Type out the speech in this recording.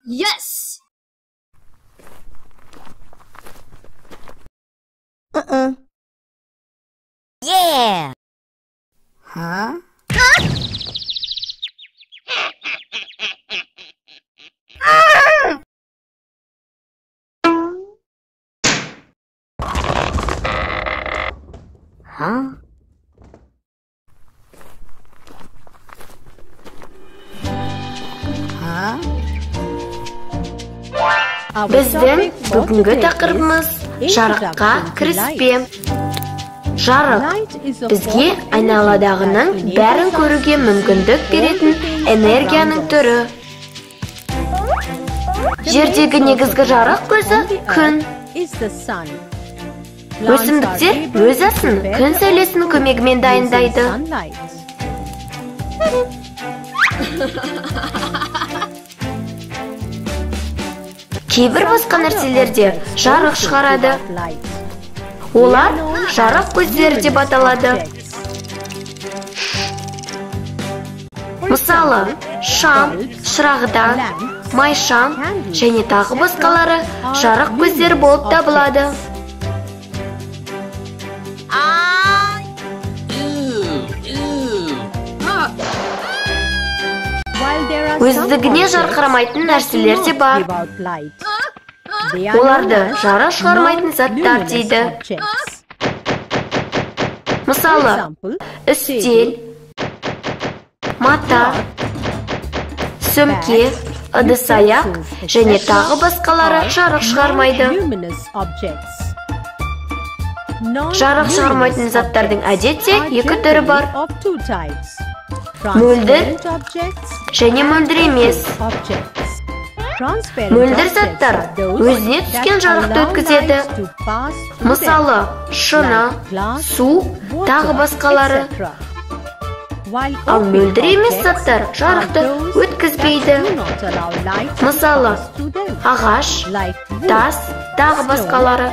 Yes! Yeah! Huh? Huh? Huh? Біздің бүгінгі тақырыбымыз жарыққа кіріспе. Жарық бізге айналадағының бәрін көруге мүмкіндік беретін энергияның түрі. Жердегі негізгі жарық көзі күн. Өсімдіктер өз асын күн сәулесінің көмегімен дайындайды. Кейбір басқа нәрселерде жарық шығарады. Олар жарық көздері деп аталады. Мысалы, шам, шырағдан, майшам және тағы басқалары жарық көздері болып табылады. Өздігіне жарқырамайтын нәрселер де бар. Оларды жарық шығармайтын заттар дейді. Мысалы, үстел, мата, сөмке, ыдыс-аяқ және тағы басқалары жарық шығармайды. Жарық шығармайтын заттардың әдетте екі түрі бар. Мөлдір және мөлдір емес. Мөлдір заттар өзіне түскен жарықты өткізеді. Мысалы, шыны, су, тағы басқалары. Ал мөлдір емес заттар жарықты өткізбейді. Мысалы, ағаш, тас, тағы басқалары.